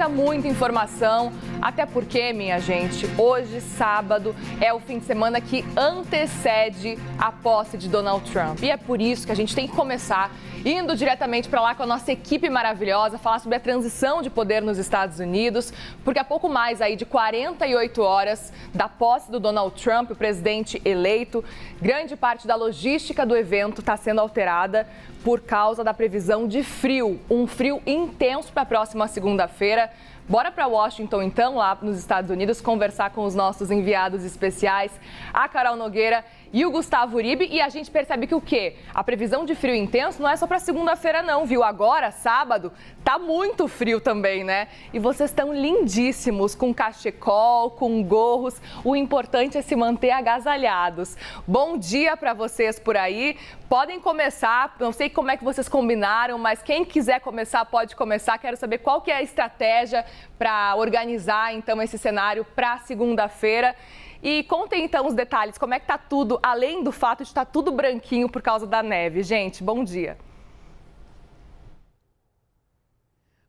muita informação, até porque, minha gente, hoje, sábado, é o fim de semana que antecede a posse de Donald Trump. E é por isso que a gente tem que começar indo diretamente para lá com a nossa equipe maravilhosa, falar sobre a transição de poder nos Estados Unidos, porque há pouco mais aí de 48 horas da posse do Donald Trump, o presidente eleito, grande parte da logística do evento está sendo alterada por causa da previsão de frio, um frio intenso para a próxima segunda-feira. Bora para Washington, então, lá nos Estados Unidos, conversar com os nossos enviados especiais, a Carol Nogueira e o Gustavo Uribe. E a gente percebe que o quê? A previsão de frio intenso não é só para segunda-feira, não, viu? Agora, sábado, tá muito frio também, né? E vocês estão lindíssimos, com cachecol, com gorros. O importante é se manter agasalhados. Bom dia para vocês por aí. Podem começar, não sei como é que vocês combinaram, mas quem quiser começar, pode começar. Quero saber qual que é a estratégia para organizar, então, esse cenário para segunda-feira. E contem, então, os detalhes, como é que tá tudo, além do fato de estar tudo branquinho por causa da neve. Gente, bom dia.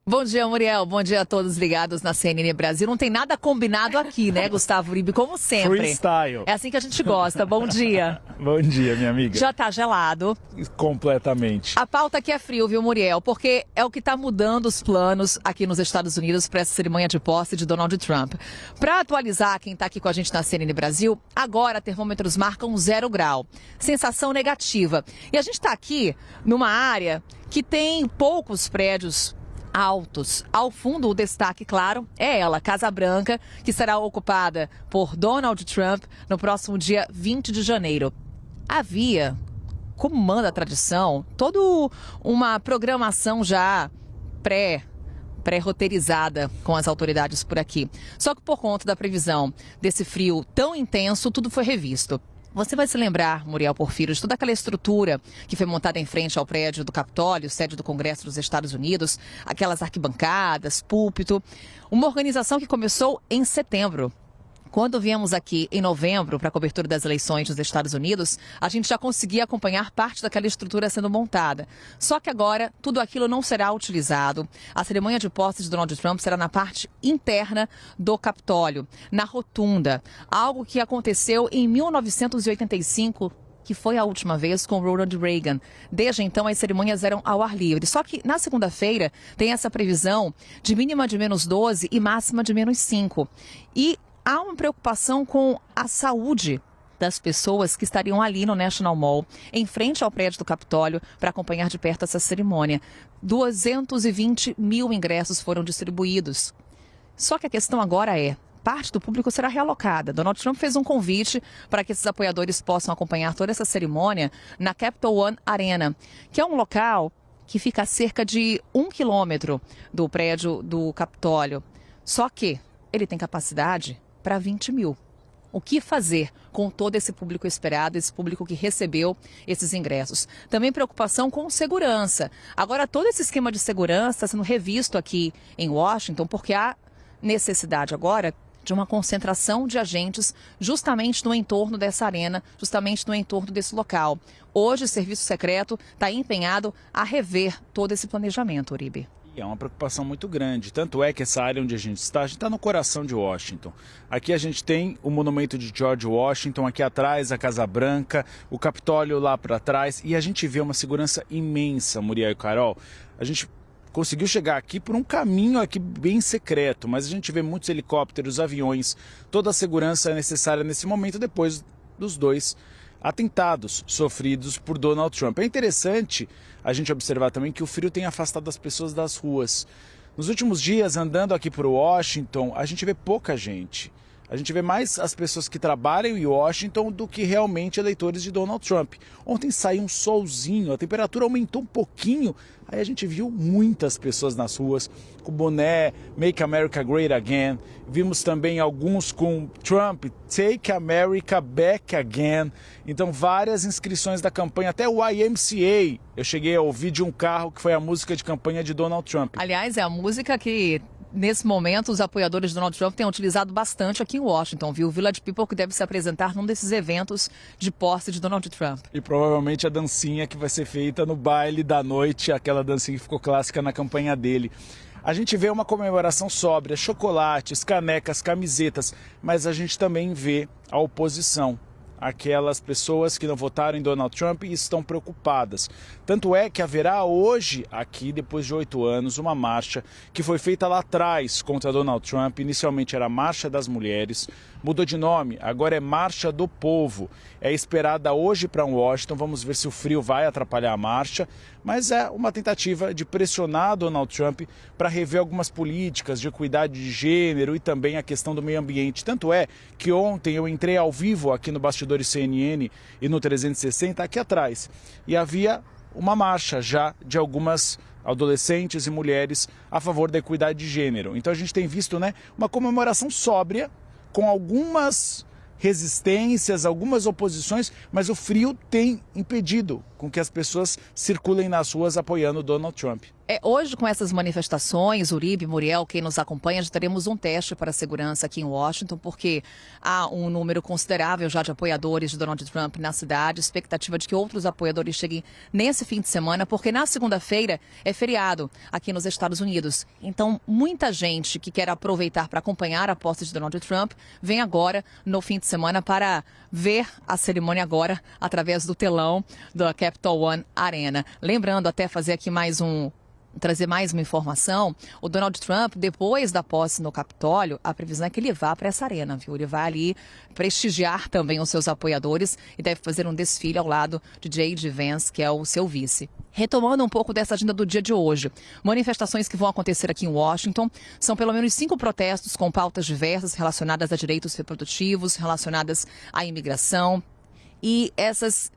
Bom dia, Muriel. Bom dia a todos ligados na CNN Brasil. Não tem nada combinado aqui, né, Gustavo Uribe? Como sempre. Freestyle. É assim que a gente gosta. Bom dia. Bom dia, minha amiga. Já tá gelado. Completamente. A pauta aqui é frio, viu, Muriel? Porque é o que tá mudando os planos aqui nos Estados Unidos para essa cerimônia de posse de Donald Trump. Para atualizar quem tá aqui com a gente na CNN Brasil, agora termômetros marcam 0 grau. Sensação negativa. E a gente tá aqui numa área que tem poucos prédios altos. Ao fundo, o destaque, claro, é ela, Casa Branca, que será ocupada por Donald Trump no próximo dia 20 de janeiro. Havia, como manda a tradição, toda uma programação já pré-roteirizada com as autoridades por aqui. Só que por conta da previsão desse frio tão intenso, tudo foi revisto. Você vai se lembrar, Muriel Porfírio, de toda aquela estrutura que foi montada em frente ao prédio do Capitólio, sede do Congresso dos Estados Unidos, aquelas arquibancadas, púlpito, uma organização que começou em setembro. Quando viemos aqui em novembro para a cobertura das eleições nos Estados Unidos, a gente já conseguia acompanhar parte daquela estrutura sendo montada. Só que agora tudo aquilo não será utilizado. A cerimônia de posse de Donald Trump será na parte interna do Capitólio, na rotunda. Algo que aconteceu em 1985, que foi a última vez com Ronald Reagan. Desde então, as cerimônias eram ao ar livre. Só que na segunda-feira tem essa previsão de mínima de -12 e máxima de -5. E há uma preocupação com a saúde das pessoas que estariam ali no National Mall, em frente ao prédio do Capitólio, para acompanhar de perto essa cerimônia. 220 mil ingressos foram distribuídos. Só que a questão agora é, parte do público será realocada. Donald Trump fez um convite para que esses apoiadores possam acompanhar toda essa cerimônia na Capital One Arena, que é um local que fica a cerca de 1 quilômetro do prédio do Capitólio. Só que ele tem capacidade para 20 mil. O que fazer com todo esse público esperado, esse público que recebeu esses ingressos? Também preocupação com segurança. Agora, todo esse esquema de segurança está sendo revisto aqui em Washington, porque há necessidade agora de uma concentração de agentes justamente no entorno dessa arena, justamente no entorno desse local. Hoje, o Serviço Secreto está empenhado a rever todo esse planejamento, Uribe. É uma preocupação muito grande, tanto é que essa área onde a gente está no coração de Washington. Aqui a gente tem o monumento de George Washington, aqui atrás a Casa Branca, o Capitólio lá para trás, e a gente vê uma segurança imensa, Muriel e Carol. A gente conseguiu chegar aqui por um caminho aqui bem secreto, mas a gente vê muitos helicópteros, aviões, toda a segurança necessária nesse momento depois dos 2 atentados sofridos por Donald Trump. É interessante a gente observar também que o frio tem afastado as pessoas das ruas. Nos últimos dias, andando aqui por Washington, a gente vê pouca gente. A gente vê mais as pessoas que trabalham em Washington do que realmente eleitores de Donald Trump. Ontem saiu um solzinho, a temperatura aumentou um pouquinho, aí a gente viu muitas pessoas nas ruas com boné Make America Great Again. Vimos também alguns com Trump, Take America Back Again. Então várias inscrições da campanha, até o YMCA. Eu cheguei a ouvir de um carro que foi a música de campanha de Donald Trump. Aliás, é a música que nesse momento os apoiadores de Donald Trump têm utilizado bastante aqui em Washington, viu? O Village People que deve se apresentar num desses eventos de posse de Donald Trump. E provavelmente a dancinha que vai ser feita no baile da noite, aquela dancinha que ficou clássica na campanha dele. A gente vê uma comemoração sóbria, chocolates, canecas, camisetas, mas a gente também vê a oposição. Aquelas pessoas que não votaram em Donald Trump e estão preocupadas. Tanto é que haverá hoje, aqui, depois de 8 anos, uma marcha que foi feita lá atrás contra Donald Trump. Inicialmente era a Marcha das Mulheres, mudou de nome, agora é Marcha do Povo. É esperada hoje para Washington, vamos ver se o frio vai atrapalhar a marcha, mas é uma tentativa de pressionar Donald Trump para rever algumas políticas de equidade de gênero e também a questão do meio ambiente. Tanto é que ontem eu entrei ao vivo aqui no Bastidores CNN e no 360 aqui atrás e havia uma marcha já de algumas adolescentes e mulheres a favor da equidade de gênero. Então a gente tem visto, né, uma comemoração sóbria com algumas resistências, algumas oposições, mas o frio tem impedido com que as pessoas circulem nas ruas apoiando Donald Trump. Hoje, com essas manifestações, Uribe, Muriel, quem nos acompanha, já teremos um teste para a segurança aqui em Washington, porque há um número considerável já de apoiadores de Donald Trump na cidade, expectativa de que outros apoiadores cheguem nesse fim de semana, porque na segunda-feira é feriado aqui nos Estados Unidos. Então, muita gente que quer aproveitar para acompanhar a posse de Donald Trump vem agora, no fim de semana, para ver a cerimônia agora através do telão da Capital One Arena. Lembrando, até fazer aqui trazer mais uma informação, o Donald Trump, depois da posse no Capitólio, a previsão é que ele vá para essa arena, viu? Ele vai ali prestigiar também os seus apoiadores e deve fazer um desfile ao lado de J.D. Vance, que é o seu vice. Retomando um pouco dessa agenda do dia de hoje, manifestações que vão acontecer aqui em Washington, são pelo menos 5 protestos com pautas diversas relacionadas a direitos reprodutivos, relacionadas à imigração, e essas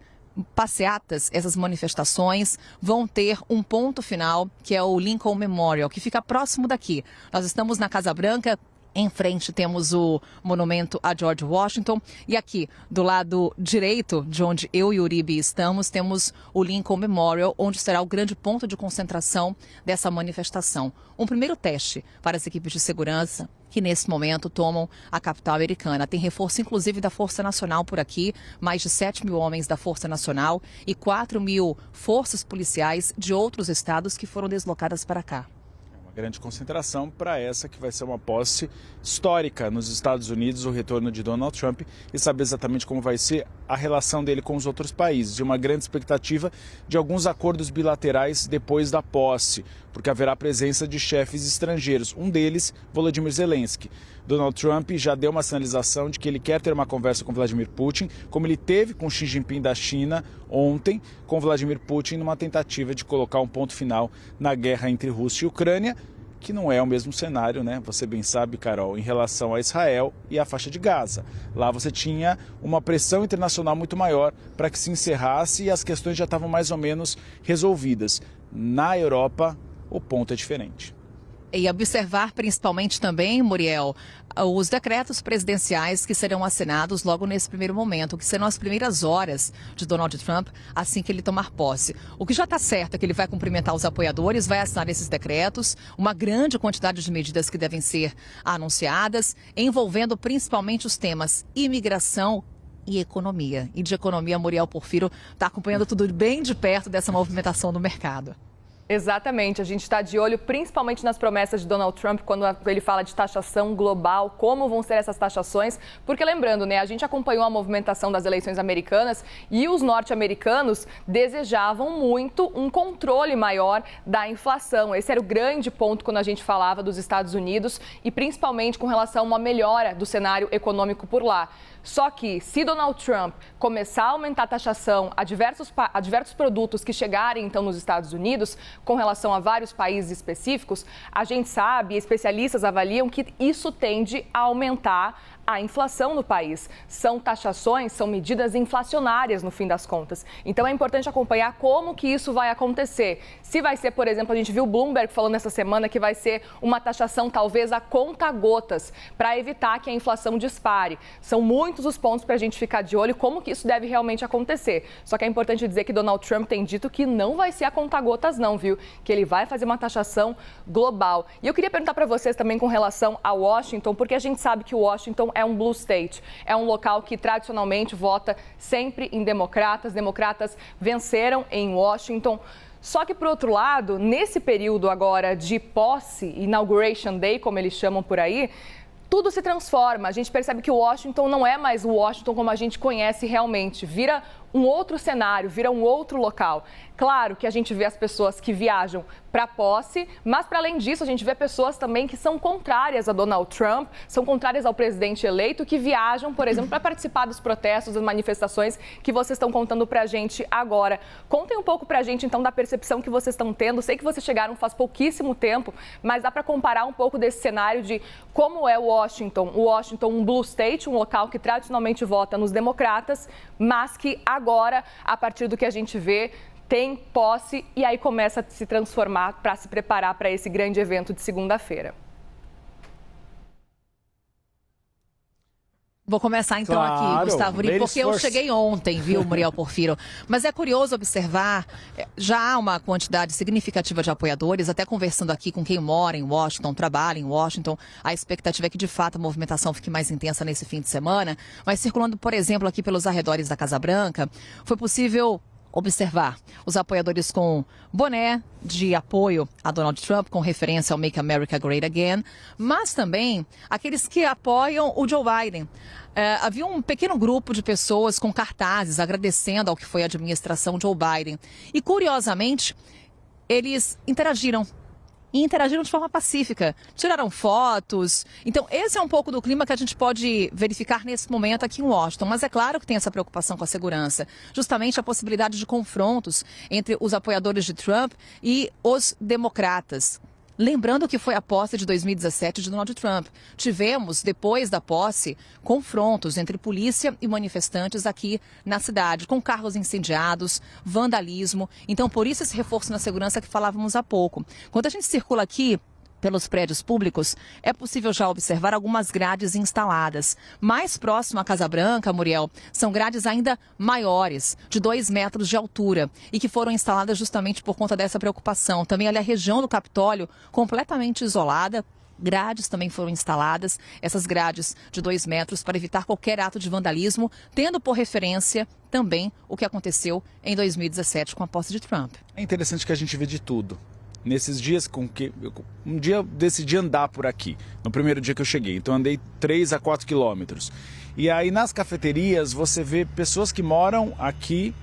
passeatas, essas manifestações vão ter um ponto final, que é o Lincoln Memorial, que fica próximo daqui. Nós estamos na Casa Branca. Em frente temos o monumento a George Washington e aqui do lado direito, de onde eu e o Uribe estamos, temos o Lincoln Memorial, onde será o grande ponto de concentração dessa manifestação. Um primeiro teste para as equipes de segurança que nesse momento tomam a capital americana. Tem reforço inclusive da Força Nacional por aqui, mais de 7 mil homens da Força Nacional e 4 mil forças policiais de outros estados que foram deslocadas para cá. Grande concentração para essa que vai ser uma posse histórica nos Estados Unidos, o retorno de Donald Trump, e saber exatamente como vai ser a relação dele com os outros países. E uma grande expectativa de alguns acordos bilaterais depois da posse, porque haverá presença de chefes estrangeiros, um deles, Volodymyr Zelensky. Donald Trump já deu uma sinalização de que ele quer ter uma conversa com Vladimir Putin, como ele teve com Xi Jinping da China ontem, com Vladimir Putin, numa tentativa de colocar um ponto final na guerra entre Rússia e Ucrânia, que não é o mesmo cenário, né? Você bem sabe, Carol, em relação a Israel e a faixa de Gaza. Lá você tinha uma pressão internacional muito maior para que se encerrasse e as questões já estavam mais ou menos resolvidas. Na Europa, o ponto é diferente. E observar principalmente também, Muriel, os decretos presidenciais que serão assinados logo nesse primeiro momento, que serão as primeiras horas de Donald Trump assim que ele tomar posse. O que já está certo é que ele vai cumprimentar os apoiadores, vai assinar esses decretos, uma grande quantidade de medidas que devem ser anunciadas, envolvendo principalmente os temas imigração e economia. E de economia, Muriel Porfírio está acompanhando tudo bem de perto dessa movimentação do mercado. Exatamente, a gente está de olho principalmente nas promessas de Donald Trump quando ele fala de taxação global, como vão ser essas taxações, porque lembrando, né, a gente acompanhou a movimentação das eleições americanas e os norte-americanos desejavam muito um controle maior da inflação. Esse era o grande ponto quando a gente falava dos Estados Unidos e principalmente com relação a uma melhora do cenário econômico por lá. Só que se Donald Trump começar a aumentar a taxação a diversos produtos que chegarem então nos Estados Unidos, com relação a vários países específicos, a gente sabe, especialistas avaliam que isso tende a aumentar a inflação no país. São taxações, são medidas inflacionárias no fim das contas. Então é importante acompanhar como que isso vai acontecer. Se vai ser, por exemplo, a gente viu o Bloomberg falando essa semana que vai ser uma taxação talvez a conta-gotas para evitar que a inflação dispare. São muitos os pontos para a gente ficar de olho como que isso deve realmente acontecer. Só que é importante dizer que Donald Trump tem dito que não vai ser a conta-gotas não, viu? Que ele vai fazer uma taxação global. E eu queria perguntar para vocês também com relação a Washington, porque a gente sabe que Washington é um blue state, é um local que tradicionalmente vota sempre em democratas. Democratas venceram em Washington. Só que, por outro lado, nesse período agora de posse, Inauguration Day, como eles chamam por aí, tudo se transforma. A gente percebe que o Washington não é mais o Washington como a gente conhece realmente. Vira um outro cenário, vira um outro local. Claro que a gente vê as pessoas que viajam para a posse, mas para além disso a gente vê pessoas também que são contrárias a Donald Trump, são contrárias ao presidente eleito, que viajam, por exemplo, para participar dos protestos, das manifestações que vocês estão contando para a gente agora. Contem um pouco para a gente então da percepção que vocês estão tendo. Sei que vocês chegaram faz pouquíssimo tempo, mas dá para comparar um pouco desse cenário de como é o Washington, um blue state, um local que tradicionalmente vota nos democratas, mas que agora, a partir do que a gente vê, tem posse e aí começa a se transformar para se preparar para esse grande evento de segunda-feira. Vou começar então aqui, Gustavo Uri, porque eu cheguei ontem, viu, Muriel Porfírio? Mas é curioso observar, já há uma quantidade significativa de apoiadores, até conversando aqui com quem mora em Washington, trabalha em Washington, a expectativa é que de fato a movimentação fique mais intensa nesse fim de semana, mas circulando, por exemplo, aqui pelos arredores da Casa Branca, foi possível observar os apoiadores com boné de apoio a Donald Trump, com referência ao Make America Great Again, mas também aqueles que apoiam o Joe Biden. Havia um pequeno grupo de pessoas com cartazes agradecendo ao que foi a administração Joe Biden. E, curiosamente, eles interagiram de forma pacífica, tiraram fotos. Então, esse é um pouco do clima que a gente pode verificar nesse momento aqui em Washington. Mas é claro que tem essa preocupação com a segurança, justamente a possibilidade de confrontos entre os apoiadores de Trump e os democratas. Lembrando que foi a posse de 2017 de Donald Trump. Tivemos, depois da posse, confrontos entre polícia e manifestantes aqui na cidade, com carros incendiados, vandalismo. Então, por isso esse reforço na segurança que falávamos há pouco. Quando a gente circula aqui pelos prédios públicos, é possível já observar algumas grades instaladas. Mais próximo à Casa Branca, Muriel, são grades ainda maiores, de 2 metros de altura, e que foram instaladas justamente por conta dessa preocupação. Também ali a região do Capitólio, completamente isolada. Grades também foram instaladas, essas grades de 2 metros, para evitar qualquer ato de vandalismo, tendo por referência também o que aconteceu em 2017 com a posse de Trump. É interessante que a gente vê de tudo. Nesses dias, um dia eu decidi andar por aqui, no primeiro dia que eu cheguei, então andei 3 a 4 quilômetros. E aí nas cafeterias você vê pessoas que moram aqui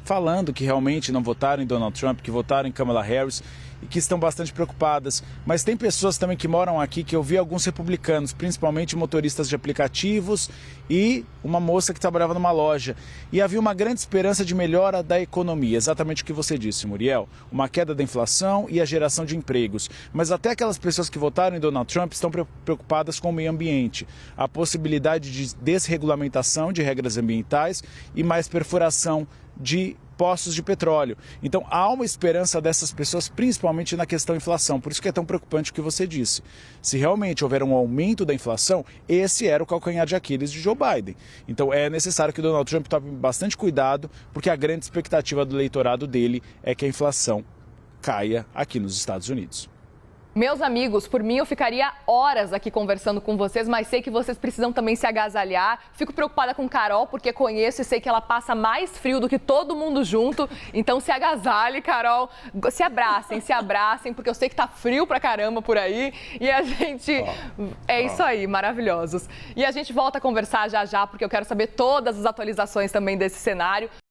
falando que realmente não votaram em Donald Trump, que votaram em Kamala Harris e que estão bastante preocupadas. Mas tem pessoas também que moram aqui, que eu vi alguns republicanos, principalmente motoristas de aplicativos e uma moça que trabalhava numa loja. E havia uma grande esperança de melhora da economia, exatamente o que você disse, Muriel. Uma queda da inflação e a geração de empregos. Mas até aquelas pessoas que votaram em Donald Trump estão preocupadas com o meio ambiente. A possibilidade de desregulamentação de regras ambientais e mais perfuração de poços de petróleo. Então há uma esperança dessas pessoas, principalmente na questão da inflação. Por isso que é tão preocupante o que você disse. Se realmente houver um aumento da inflação, esse era o calcanhar de Aquiles de Joe Biden. Então é necessário que o Donald Trump tome bastante cuidado, porque a grande expectativa do eleitorado dele é que a inflação caia aqui nos Estados Unidos. Meus amigos, por mim eu ficaria horas aqui conversando com vocês, mas sei que vocês precisam também se agasalhar. Fico preocupada com Carol, porque conheço e sei que ela passa mais frio do que todo mundo junto. Então se agasalhe, Carol. Se abracem, porque eu sei que tá frio pra caramba por aí. E a gente... É isso aí, maravilhosos. E a gente volta a conversar já já, porque eu quero saber todas as atualizações também desse cenário.